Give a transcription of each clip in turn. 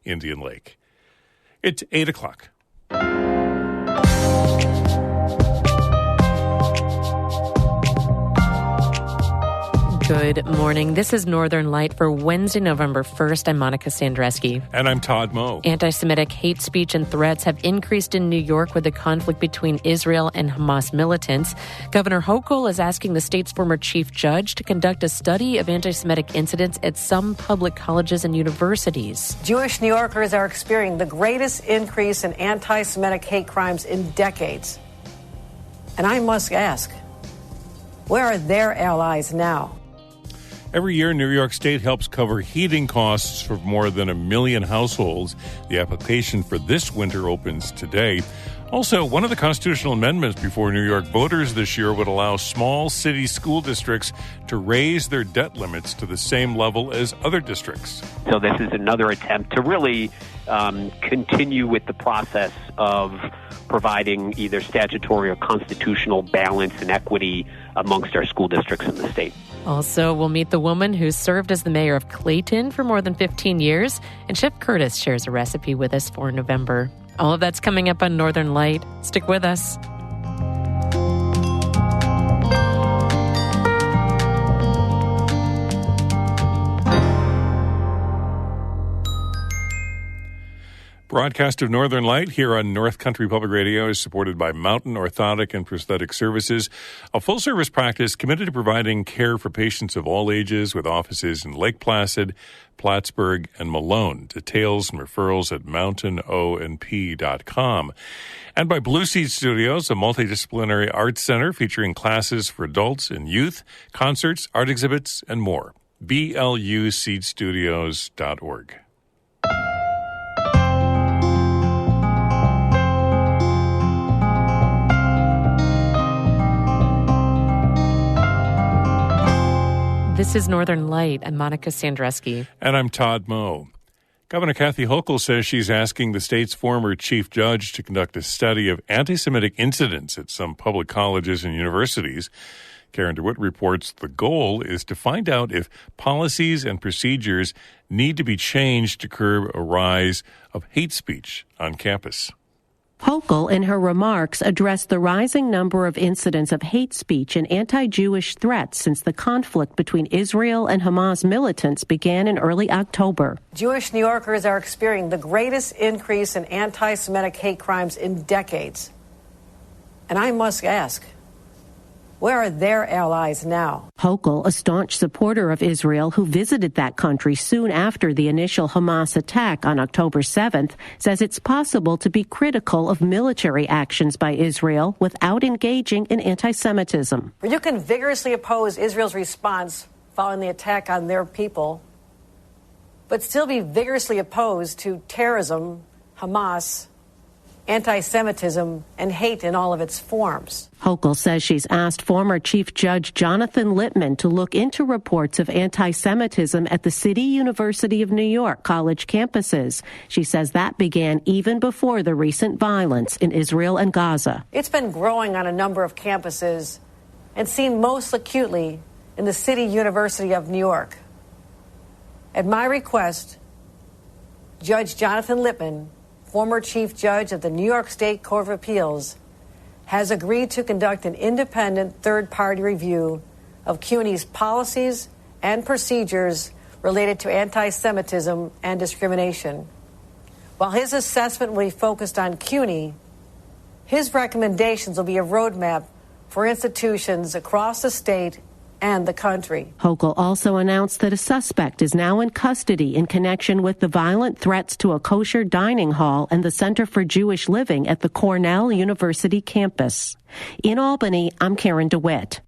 Indian Lake. It's 8 o'clock. Good morning. This is Northern Light for Wednesday, November 1st. I'm Monica Sandreski. And I'm Todd Moe. Anti-Semitic hate speech and threats have increased in New York with the conflict between Israel and Hamas militants. Governor Hochul is asking the state's former chief judge to conduct a study of anti-Semitic incidents at some public colleges and universities. Jewish New Yorkers are experiencing the greatest increase in anti-Semitic hate crimes in decades. And I must ask, where are their allies now? Every year, New York State helps cover heating costs for more than 1 million households. The application for this winter opens today. Also, one of the constitutional amendments before New York voters this year would allow small city school districts to raise their debt limits to the same level as other districts. So this is another attempt to really continue with the process of providing either statutory or constitutional balance and equity amongst our school districts in the state. Also, we'll meet the woman who served as the mayor of Clayton for more than 15 years, and Chef Curtis shares a recipe with us for November. All of that's coming up on Northern Light. Stick with us. Broadcast of Northern Light here on North Country Public Radio is supported by Mountain Orthotic and Prosthetic Services, a full-service practice committed to providing care for patients of all ages with offices in Lake Placid, Plattsburgh, and Malone. Details and referrals at mountainonp.com. And by Blue Seed Studios, a multidisciplinary arts center featuring classes for adults and youth, concerts, art exhibits, and more. BLUseedstudios.org. This is Northern Light. I'm Monica Sandreski. And I'm Todd Moe. Governor Kathy Hochul says she's asking the state's former chief judge to conduct a study of anti-Semitic incidents at some public colleges and universities. Karen DeWitt reports the goal is to find out if policies and procedures need to be changed to curb a rise of hate speech on campus. Hochul, in her remarks, addressed the rising number of incidents of hate speech and anti-Jewish threats since the conflict between Israel and Hamas militants began in early October. Jewish New Yorkers are experiencing the greatest increase in anti-Semitic hate crimes in decades. And I must ask, where are their allies now? Hochul, a staunch supporter of Israel who visited that country soon after the initial Hamas attack on October 7th, says it's possible to be critical of military actions by Israel without engaging in anti-Semitism. You can vigorously oppose Israel's response following the attack on their people, but still be vigorously opposed to terrorism, Hamas, anti-Semitism, and hate in all of its forms. Hochul says she's asked former Chief Judge Jonathan Lippman to look into reports of anti-Semitism at the City University of New York college campuses. She says that began even before the recent violence in Israel and Gaza. It's been growing on a number of campuses and seen most acutely in the City University of New York. At my request, Judge Jonathan Lippman, former chief judge of the New York State Court of Appeals, has agreed to conduct an independent third-party review of CUNY's policies and procedures related to anti-Semitism and discrimination. While his assessment will be focused on CUNY, his recommendations will be a roadmap for institutions across the state and the country. Hochul also announced that a suspect is now in custody in connection with the violent threats to a kosher dining hall and the Center for Jewish Living at the Cornell University campus. In Albany, I'm Karen DeWitt.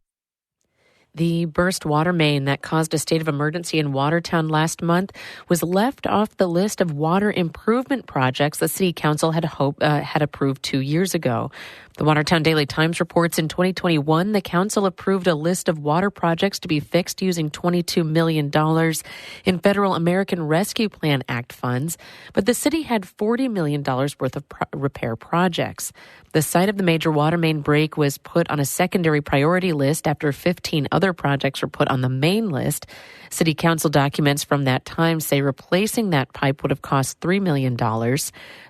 The burst water main that caused a state of emergency in Watertown last month was left off the list of water improvement projects the City Council had approved 2 years ago. The Watertown Daily Times reports in 2021, the council approved a list of water projects to be fixed using $22 million in federal American Rescue Plan Act funds, but the city had $40 million worth of repair projects. The site of the major water main break was put on a secondary priority list after 15 other projects were put on the main list. City council documents from that time say replacing that pipe would have cost $3 million.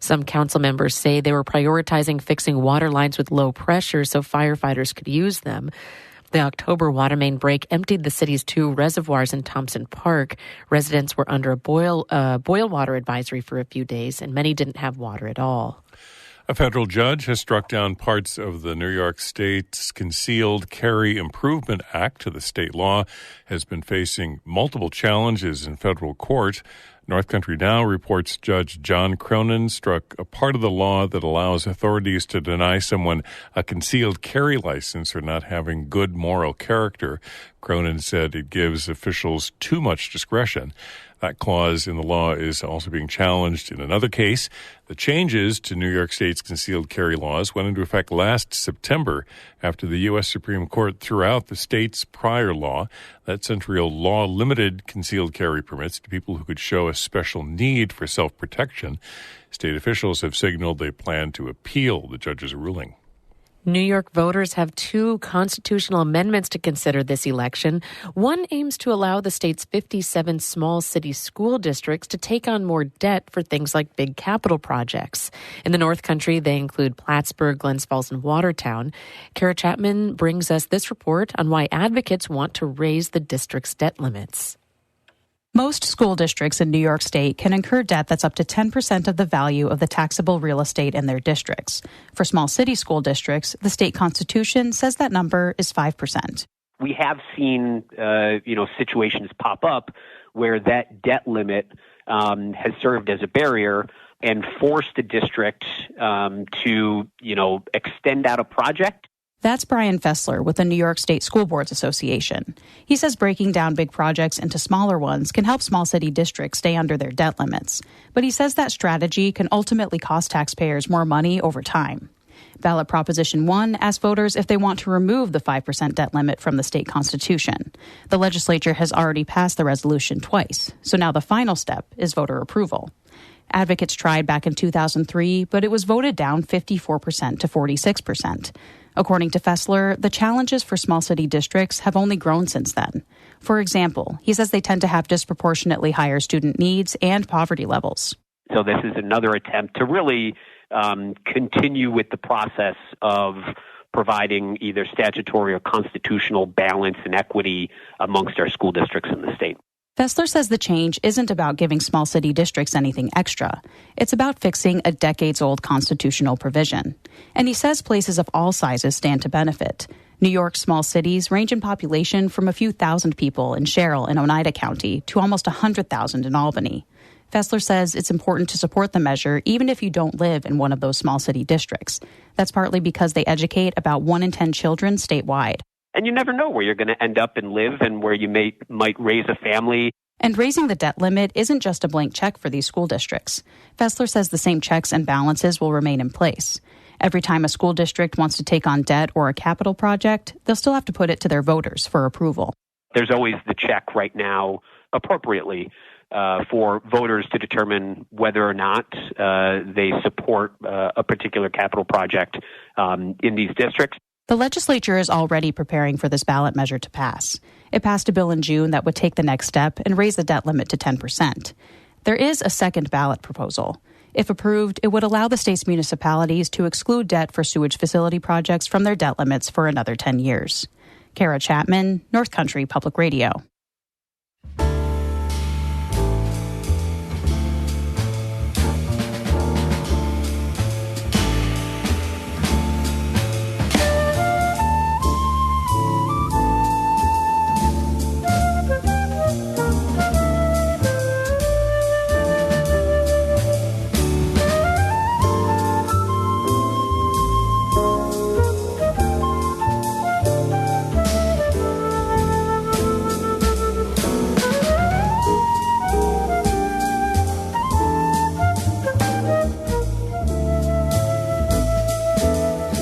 Some council members say they were prioritizing fixing water lines with low pressure so firefighters could use them. The October water main break emptied the city's 2 reservoirs in Thompson Park. Residents were under a boil water advisory for a few days, and many didn't have water at all. A federal judge has struck down parts of the New York State's Concealed Carry Improvement Act. The state law has been facing multiple challenges in federal court. North Country Now reports Judge John Cronin struck a part of the law that allows authorities to deny someone a concealed carry license for not having good moral character. Cronin said it gives officials too much discretion. That clause in the law is also being challenged in another case. The changes to New York State's concealed carry laws went into effect last September after the U.S. Supreme Court threw out the state's prior law. That central law limited concealed carry permits to people who could show a special need for self-protection. State officials have signaled they plan to appeal the judge's ruling. New York voters have 2 constitutional amendments to consider this election. One aims to allow the state's 57 small city school districts to take on more debt for things like big capital projects. In the North Country, they include Plattsburgh, Glens Falls, and Watertown. Kara Chapman brings us this report on why advocates want to raise the district's debt limits. Most school districts in New York State can incur debt that's up to 10% of the value of the taxable real estate in their districts. For small city school districts, the state constitution says that number is 5%. We have seen, situations pop up where that debt limit has served as a barrier and forced a district to extend out a project. That's Brian Fessler with the New York State School Boards Association. He says breaking down big projects into smaller ones can help small city districts stay under their debt limits. But he says that strategy can ultimately cost taxpayers more money over time. Ballot Proposition 1 asks voters if they want to remove the 5% debt limit from the state constitution. The legislature has already passed the resolution twice, so now the final step is voter approval. Advocates tried back in 2003, but it was voted down 54% to 46%. According to Fessler, the challenges for small city districts have only grown since then. For example, he says they tend to have disproportionately higher student needs and poverty levels. So this is another attempt to really continue with the process of providing either statutory or constitutional balance and equity amongst our school districts in the state. Fessler says the change isn't about giving small city districts anything extra. It's about fixing a decades-old constitutional provision. And he says places of all sizes stand to benefit. New York's small cities range in population from a few thousand people in Sherrill and Oneida County to almost 100,000 in Albany. Fessler says it's important to support the measure even if you don't live in one of those small city districts. That's partly because they educate about 1 in 10 children statewide. And you never know where you're going to end up and live and where you might raise a family. And raising the debt limit isn't just a blank check for these school districts. Fessler says the same checks and balances will remain in place. Every time a school district wants to take on debt or a capital project, they'll still have to put it to their voters for approval. There's always the check right now, appropriately, for voters to determine whether or not they support a particular capital project in these districts. The legislature is already preparing for this ballot measure to pass. It passed a bill in June that would take the next step and raise the debt limit to 10%. There is a second ballot proposal. If approved, it would allow the state's municipalities to exclude debt for sewage facility projects from their debt limits for another 10 years. Kara Chapman, North Country Public Radio.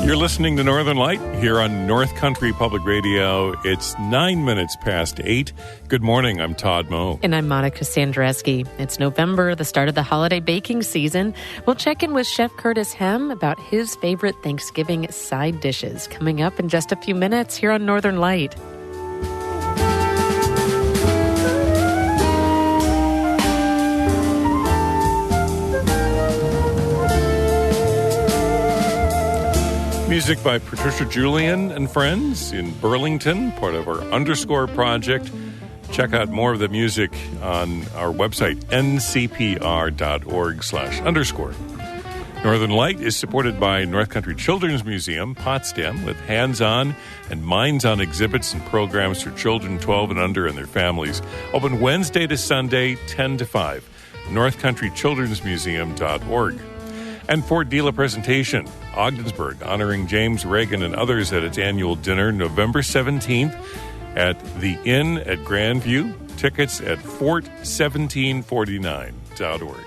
You're listening to Northern Light here on North Country Public Radio. It's 9 minutes past 8. Good morning. I'm Todd Moe. And I'm Monica Sandreski. It's November, the start of the holiday baking season. We'll check in with Chef Curtis Hem about his favorite Thanksgiving side dishes. Coming up in just a few minutes here on Northern Light. Music by Patricia Julian and friends in Burlington, part of our Underscore project. Check out more of the music on our website, ncpr.org/underscore. Northern Light is supported by North Country Children's Museum, Potsdam, with hands-on and minds-on exhibits and programs for children 12 and under and their families. Open Wednesday to Sunday, 10 to 5. NorthCountryChildren'sMuseum.org. And Fort Dela Presentation, Ogdensburg, honoring James Reagan and others at its annual dinner November 17th at the Inn at Grandview. Tickets at fort1749.org.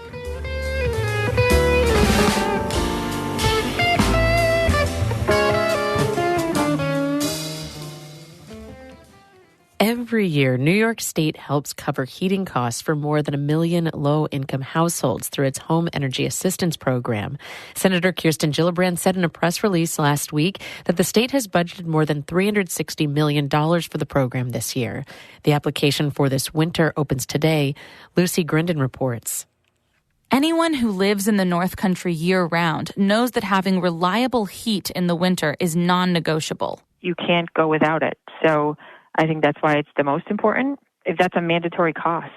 Every year, New York State helps cover heating costs for more than 1 million low-income households through its Home Energy Assistance Program. Senator Kirsten Gillibrand said in a press release last week that the state has budgeted more than $360 million for the program this year. The application for this winter opens today. Lucy Grindon reports. Anyone who lives in the North Country year-round knows that having reliable heat in the winter is non-negotiable. You can't go without it. So I think that's why it's the most important, if that's a mandatory cost.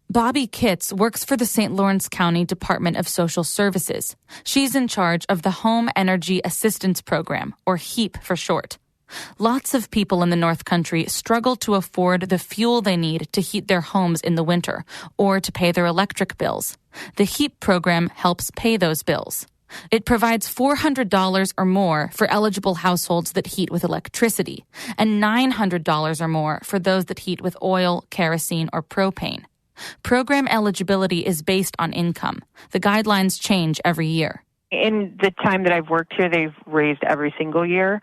Bobby Kitts works for the St. Lawrence County Department of Social Services. She's in charge of the Home Energy Assistance Program, or HEAP for short. Lots of people in the North Country struggle to afford the fuel they need to heat their homes in the winter or to pay their electric bills. The HEAP program helps pay those bills. It provides $400 or more for eligible households that heat with electricity and $900 or more for those that heat with oil, kerosene, or propane. Program eligibility is based on income. The guidelines change every year. In the time that I've worked here, they've raised every single year.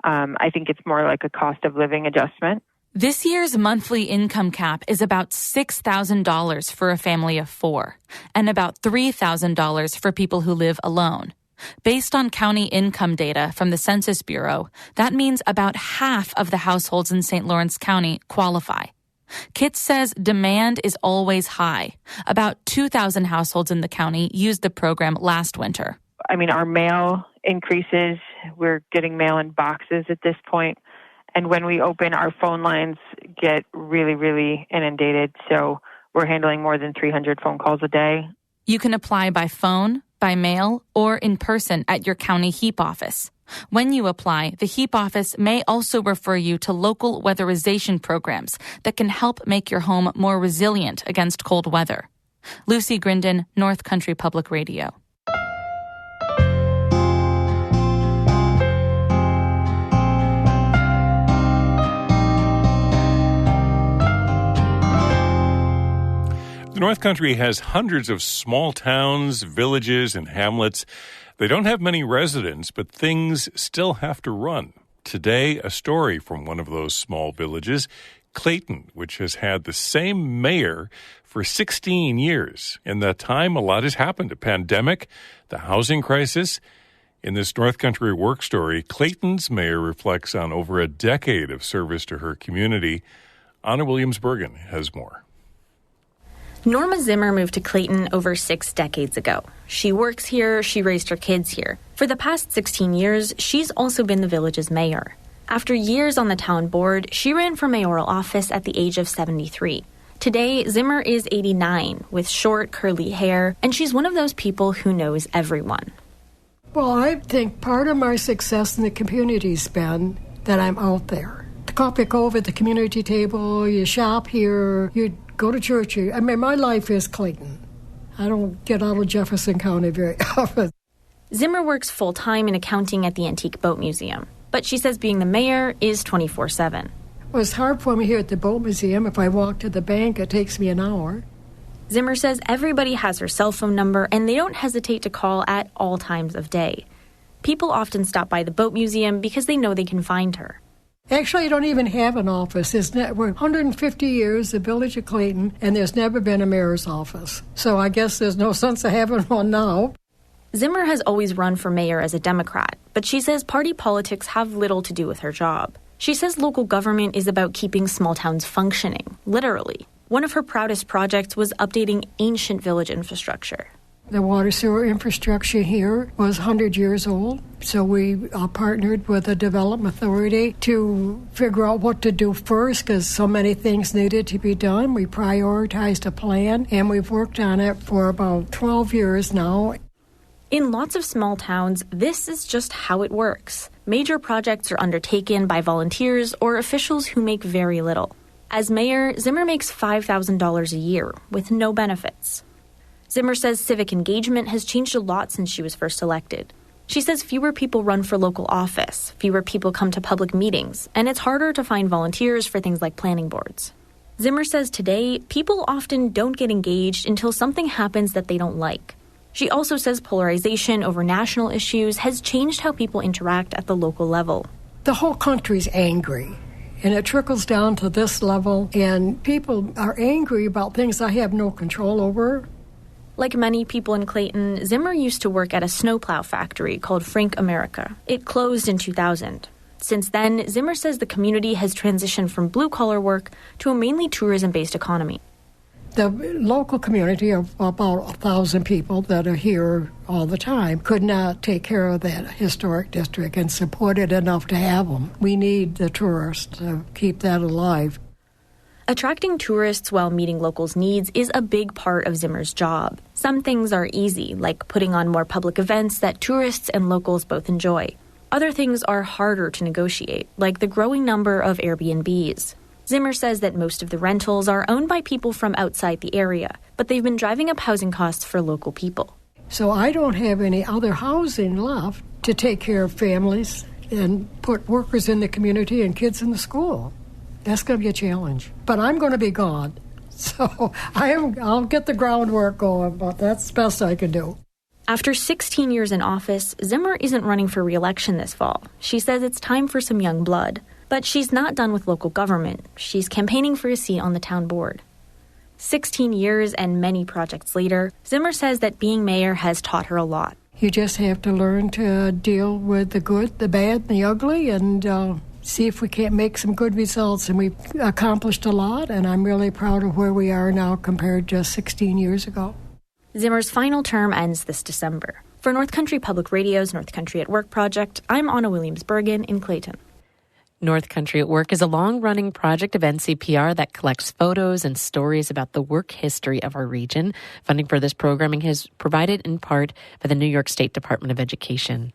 I think it's more like a cost of living adjustment. This year's monthly income cap is about $6,000 for a family of 4 and about $3,000 for people who live alone. Based on county income data from the Census Bureau, that means about half of the households in St. Lawrence County qualify. Kitts says demand is always high. About 2,000 households in the county used the program last winter. I mean, our mail increases. We're getting mail in boxes at this point. And when we open, our phone lines get really, really inundated. So we're handling more than 300 phone calls a day. You can apply by phone, by mail, or in person at your county HEAP office. When you apply, the HEAP office may also refer you to local weatherization programs that can help make your home more resilient against cold weather. Lucy Grindon, North Country Public Radio. The North Country has hundreds of small towns, villages, and hamlets. They don't have many residents, but things still have to run. Today, a story from one of those small villages, Clayton, which has had the same mayor for 16 years. In that time, a lot has happened. A pandemic, the housing crisis. In this North Country work story, Clayton's mayor reflects on over a decade of service to her community. Anna Williams-Bergen has more. Norma Zimmer moved to Clayton over 6 decades ago. She works here, she raised her kids here. For the past 16 years, she's also been the village's mayor. After years on the town board, she ran for mayoral office at the age of 73. Today, Zimmer is 89, with short, curly hair, and she's one of those people who knows everyone. Well, I think part of my success in the community has been that I'm out there. The coffee cove at the community table, you shop here, you go to church here. I mean, my life is Clayton. I don't get out of Jefferson County very often. Zimmer works full-time in accounting at the Antique Boat Museum, but she says being the mayor is 24/7. Well, it's hard for me here at the Boat Museum. If I walk to the bank, it takes me an hour. Zimmer says everybody has her cell phone number, and they don't hesitate to call at all times of day. People often stop by the boat museum because they know they can find her. Actually, I don't even have an office. We're 150 years, the village of Clayton, and there's never been a mayor's office. So I guess there's no sense of having one now. Zimmer has always run for mayor as a Democrat, but she says party politics have little to do with her job. She says local government is about keeping small towns functioning, literally. One of her proudest projects was updating ancient village infrastructure. The water sewer infrastructure here was 100 years old, so we partnered with the Development Authority to figure out what to do first because so many things needed to be done. We prioritized a plan, and we've worked on it for about 12 years now. In lots of small towns, this is just how it works. Major projects are undertaken by volunteers or officials who make very little. As mayor, Zimmer makes $5,000 a year with no benefits. Zimmer says civic engagement has changed a lot since she was first elected. She says fewer people run for local office, fewer people come to public meetings, and it's harder to find volunteers for things like planning boards. Zimmer says today, people often don't get engaged until something happens that they don't like. She also says polarization over national issues has changed how people interact at the local level. The whole country's angry, and it trickles down to this level, and people are angry about things I have no control over. Like many people in Clayton, Zimmer used to work at a snowplow factory called Frank America. It closed in 2000. Since then, Zimmer says the community has transitioned from blue-collar work to a mainly tourism-based economy. The local community of about 1,000 people that are here all the time could not take care of that historic district and support it enough to have them. We need the tourists to keep that alive. Attracting tourists while meeting locals' needs is a big part of Zimmer's job. Some things are easy, like putting on more public events that tourists and locals both enjoy. Other things are harder to negotiate, like the growing number of Airbnbs. Zimmer says that most of the rentals are owned by people from outside the area, but they've been driving up housing costs for local people. So I don't have any other housing left to take care of families and put workers in the community and kids in the school. That's going to be a challenge. But I'm going to be gone. So I'll get the groundwork going, but that's the best I can do. After 16 years in office, Zimmer isn't running for re-election this fall. She says it's time for some young blood. But she's not done with local government. She's campaigning for a seat on the town board. 16 years and many projects later, Zimmer says that being mayor has taught her a lot. You just have to learn to deal with the good, the bad, and the ugly, and see if we can't make some good results. And we've accomplished a lot, and I'm really proud of where we are now compared to just 16 years ago. Zimmer's final term ends this December. For North Country Public Radio's North Country at Work project, I'm Anna Williams-Bergen in Clayton. North Country at Work is a long-running project of NCPR that collects photos and stories about the work history of our region. Funding for this programming is provided in part by the New York State Department of Education.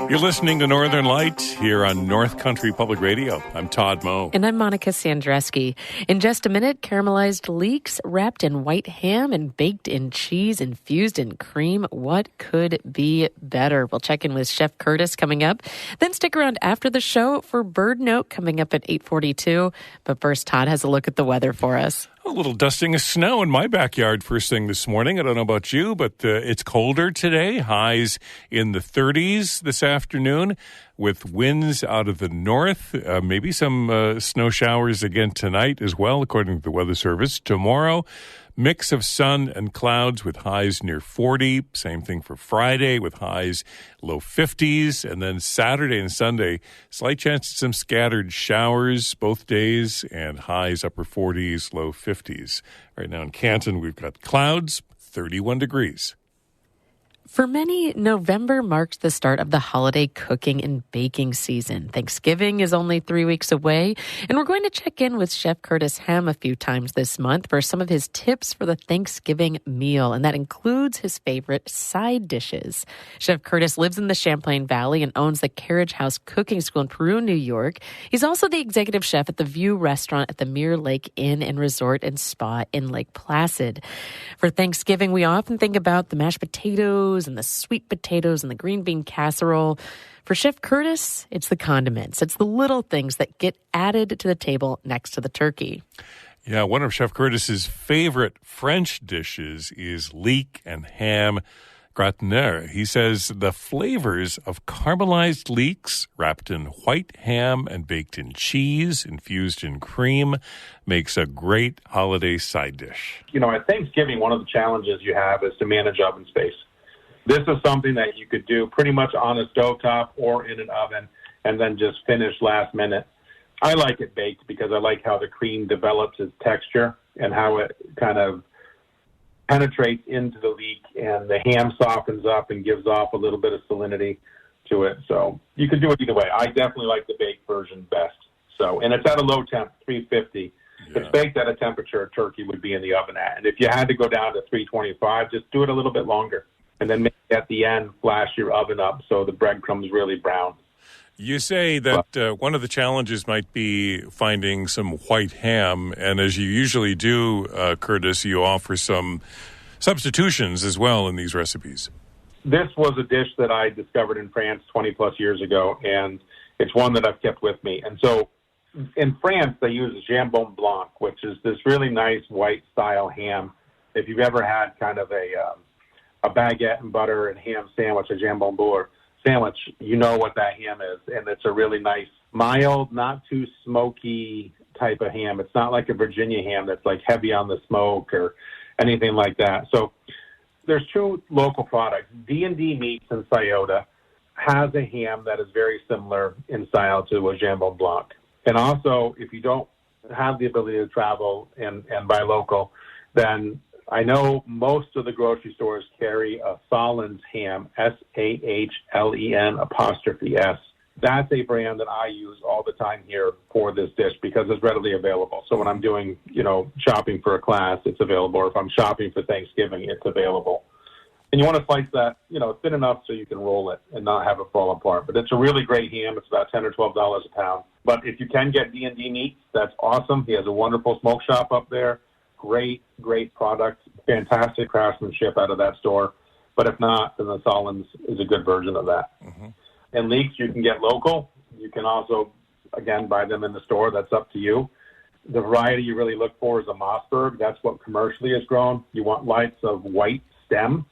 You're listening to Northern Light here on North Country Public Radio. I'm Todd Moe. And I'm Monica Sandreski. In just a minute, caramelized leeks wrapped in white ham and baked in cheese infused in cream. What could be better? We'll check in with Chef Curtis coming up. Then stick around after the show for Bird Note coming up at 8:42. But first, Todd has a look at the weather for us. A little dusting of snow in my backyard first thing this morning. I don't know about you, but it's colder today. Highs in the 30s this afternoon with winds out of the north. Maybe some snow showers again tonight as well, according to the Weather Service. Tomorrow, mix of sun and clouds with highs near 40. Same thing for Friday with highs low 50s. And then Saturday and Sunday, slight chance of some scattered showers both days and highs upper 40s, low 50s. Right now in Canton, we've got clouds, 31 degrees. For many, November marks the start of the holiday cooking and baking season. Thanksgiving is only 3 weeks away, and we're going to check in with Chef Curtis Ham a few times this month for some of his tips for the Thanksgiving meal, and that includes his favorite side dishes. Chef Curtis lives in the Champlain Valley and owns the Carriage House Cooking School in Peru, New York. He's also the executive chef at the View Restaurant at the Mirror Lake Inn and Resort and Spa in Lake Placid. For Thanksgiving, we often think about the mashed potatoes and the sweet potatoes and the green bean casserole. For Chef Curtis, it's the condiments. It's the little things that get added to the table next to the turkey. Yeah, one of Chef Curtis's favorite French dishes is leek and ham gratinere. He says the flavors of caramelized leeks wrapped in white ham and baked in cheese, infused in cream, makes a great holiday side dish. You know, at Thanksgiving, one of the challenges you have is to manage oven space. This is something that you could do pretty much on a stovetop or in an oven and then just finish last minute. I like it baked because I like how the cream develops its texture and how it kind of penetrates into the leek and the ham softens up and gives off a little bit of salinity to it. So you could do it either way. I definitely like the baked version best. So, and it's at a low temp, 350. Yeah. If it's baked at a temperature, turkey would be in the oven at. And if you had to go down to 325, just do it a little bit longer. And then maybe at the end, flash your oven up so the breadcrumbs really brown. You say that one of the challenges might be finding some white ham, and as you usually do, Curtis, you offer some substitutions as well in these recipes. This was a dish that I discovered in France 20-plus years ago, and it's one that I've kept with me. And so in France, they use jambon blanc, which is this really nice white-style ham. If you've ever had kind of a baguette and butter and ham sandwich, a jambon beurre sandwich, you know what that ham is. And it's a really nice, mild, not too smoky type of ham. It's not like a Virginia ham that's like heavy on the smoke or anything like that. So there's two local products. D&D Meats in Scioto has a ham that is very similar in style to a jambon blanc. And also, if you don't have the ability to travel and buy local, then I know most of the grocery stores carry a Solon's ham, SAHLEN''S. That's a brand that I use all the time here for this dish because it's readily available. So when I'm doing, shopping for a class, it's available. Or if I'm shopping for Thanksgiving, it's available. And you want to slice that, thin enough so you can roll it and not have it fall apart. But it's a really great ham. It's about $10 or $12 a pound. But if you can get D&D Meats, that's awesome. He has a wonderful smoke shop up there. Great product. Fantastic craftsmanship out of that store. But if not, then the Solon's is a good version of that. Mm-hmm. And leeks you can get local. You can also, again, buy them in the store. That's up to you. The variety you really look for is a Mossberg. That's what commercially is grown. You want lights of white stem.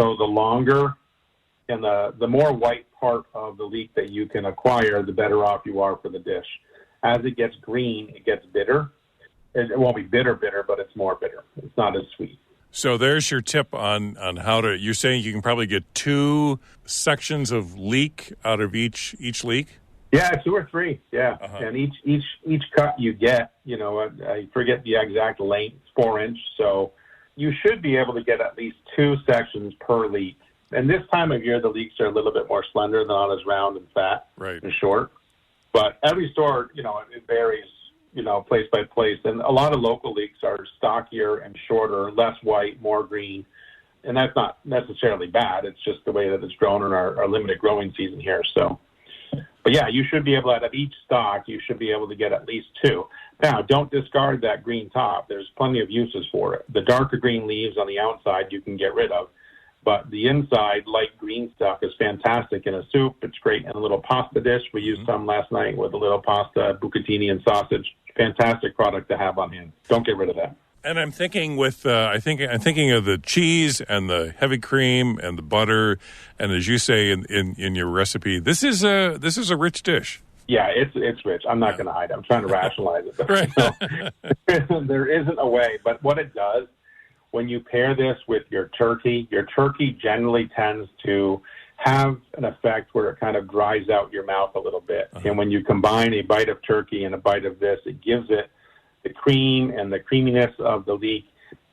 So the longer and the more white part of the leek that you can acquire, the better off you are for the dish. As it gets green, it gets bitter. It won't be bitter, but it's more bitter. It's not as sweet. So there's your tip on how to, you're saying you can probably get 2 sections of leek out of each leek? Yeah, 2 or 3, yeah. Uh-huh. And each cut you get, I forget the exact length, 4-inch, so you should be able to get at least 2 sections per leek. And this time of year, the leeks are a little bit more slender, they're not as round and fat and short. But every store, it varies, place by place. And a lot of local leeks are stockier and shorter, less white, more green. And that's not necessarily bad. It's just the way that it's grown in our limited growing season here. So, but yeah, you should be able to, out of each stock, you should be able to get at least 2. Now, don't discard that green top. There's plenty of uses for it. The darker green leaves on the outside you can get rid of. But the inside, light green stuff is fantastic in a soup. It's great in a little pasta dish. We used some last night with a little pasta, bucatini, and sausage. Fantastic product to have on hand. Don't get rid of that. And I'm thinking I'm thinking of the cheese and the heavy cream and the butter, and as you say in your recipe, this is a rich dish. Yeah, it's rich. I'm not going to hide it. I'm trying to rationalize it. But right. There isn't a way. But what it does, when you pair this with your turkey generally tends to have an effect where it kind of dries out your mouth a little bit. Uh-huh. And when you combine a bite of turkey and a bite of this, it gives it the cream and the creaminess of the leek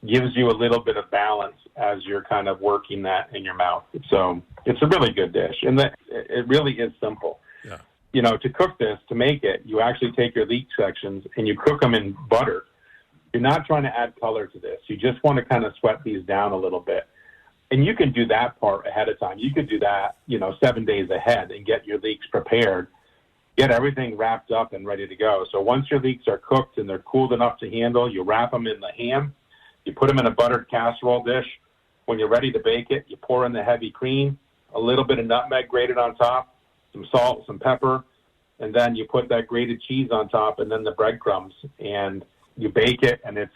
gives you a little bit of balance as you're kind of working that in your mouth. So it's a really good dish, and it really is simple. Yeah. You know, to cook this, to make it, you actually take your leek sections and you cook them in butter. You're not trying to add color to this. You just want to kind of sweat these down a little bit. And you can do that part ahead of time. You could do that, 7 days ahead and get your leeks prepared, get everything wrapped up and ready to go. So once your leeks are cooked and they're cooled enough to handle, you wrap them in the ham. You put them in a buttered casserole dish. When you're ready to bake it, you pour in the heavy cream, a little bit of nutmeg grated on top, some salt, some pepper, and then you put that grated cheese on top and then the breadcrumbs, and you bake it, and it's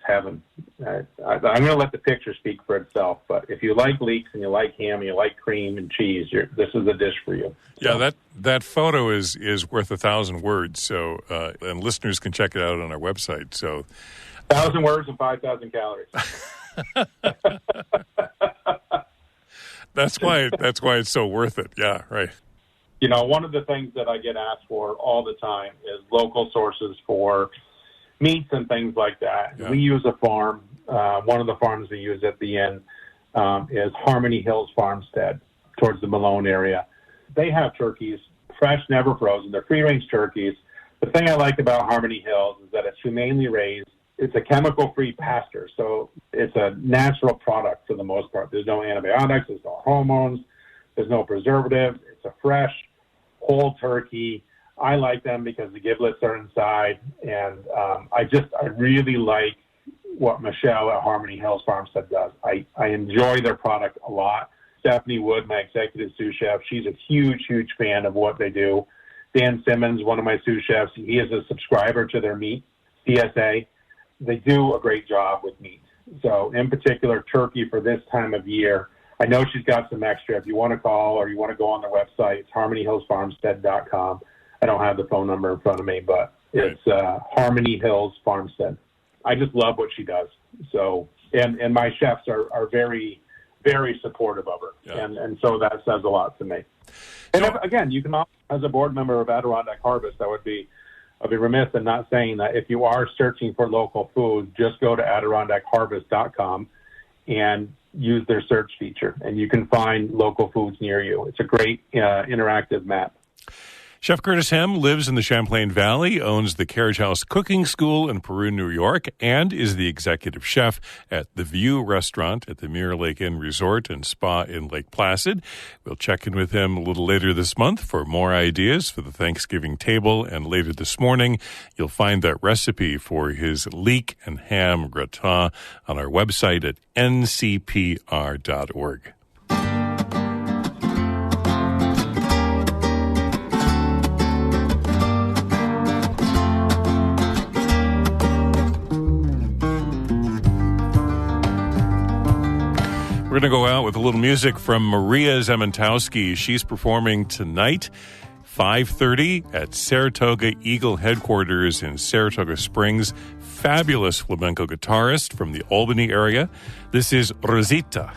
heaven. I'm going to let the picture speak for itself, but if you like leeks and you like ham and you like cream and cheese, this is a dish for you. Yeah, that photo is worth 1,000 words, so and listeners can check it out on our website. So 1,000 words and 5,000 calories. That's why it's so worth it. Yeah, right. One of the things that I get asked for all the time is local sources for meats and things like that. Yeah. We use a farm. One of the farms we use at the inn is Harmony Hills Farmstead towards the Malone area. They have turkeys, fresh, never frozen. They're free-range turkeys. The thing I like about Harmony Hills is that it's humanely raised. It's a chemical-free pasture, so it's a natural product for the most part. There's no antibiotics, there's no hormones, there's no preservatives. It's a fresh, whole turkey. I like them because the giblets are inside, and I really like what Michelle at Harmony Hills Farmstead does. I enjoy their product a lot. Stephanie Wood, my executive sous chef, she's a huge, huge fan of what they do. Dan Simmons, one of my sous chefs, he is a subscriber to their meat, CSA. They do a great job with meat. So in particular, turkey for this time of year, I know she's got some extra. If you want to call or you want to go on their website, it's harmonyhillsfarmstead.com. I don't have the phone number in front of me, but it's Harmony Hills Farmstead. I just love what she does. So, and my chefs are very, very supportive of her. Yeah. And so that says a lot to me. And again, you can, as a board member of Adirondack Harvest, I'd be remiss in not saying that if you are searching for local food, just go to AdirondackHarvest.com and use their search feature, and you can find local foods near you. It's a great interactive map. Chef Curtis Hem lives in the Champlain Valley, owns the Carriage House Cooking School in Peru, New York, and is the executive chef at the View Restaurant at the Mirror Lake Inn Resort and Spa in Lake Placid. We'll check in with him a little later this month for more ideas for the Thanksgiving table, and later this morning you'll find that recipe for his leek and ham gratin on our website at ncpr.org. We're going to go out with a little music from Maria Zementowski. She's performing tonight, 5:30 at Saratoga Eagle headquarters in Saratoga Springs. Fabulous flamenco guitarist from the Albany area. This is Rosita.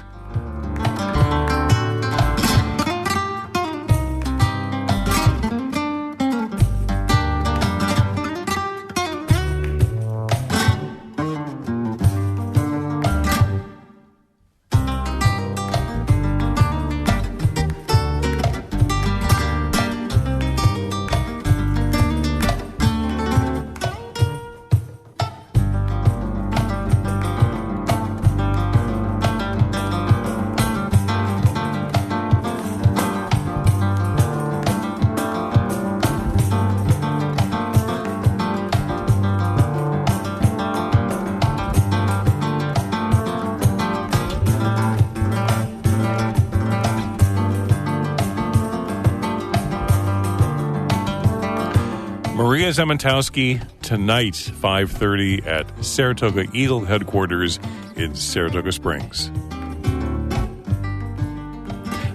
Maria Zementowski tonight, 5:30 at Saratoga Eagle headquarters in Saratoga Springs.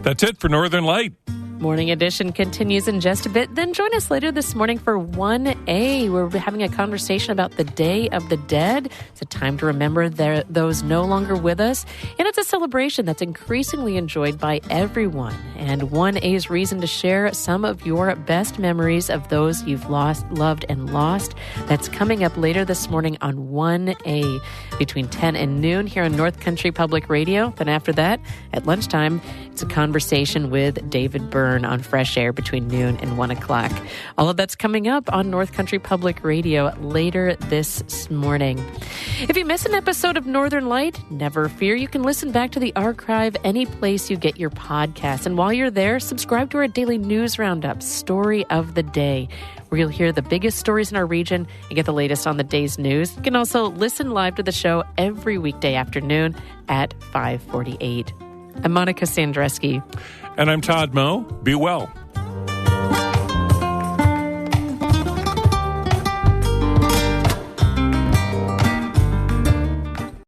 That's it for Northern Light. Morning Edition continues in just a bit. Then join us later this morning for 1A. We're having a conversation about the Day of the Dead. It's a time to remember those no longer with us. And it's a celebration that's increasingly enjoyed by everyone. And 1A's reason to share some of your best memories of those you've loved and lost. That's coming up later this morning on 1A between 10 and noon here on North Country Public Radio. Then after that, at lunchtime, it's a conversation with David Byrne on Fresh Air between noon and 1 o'clock. All of that's coming up on North Country Public Radio later this morning. If you miss an episode of Northern Light, never fear. You can listen back to the archive any place you get your podcasts. And while you're there, subscribe to our daily news roundup, Story of the Day, where you'll hear the biggest stories in our region and get the latest on the day's news. You can also listen live to the show every weekday afternoon at 5:48. I'm Monica Sandreski. And I'm Todd Moe. Be well.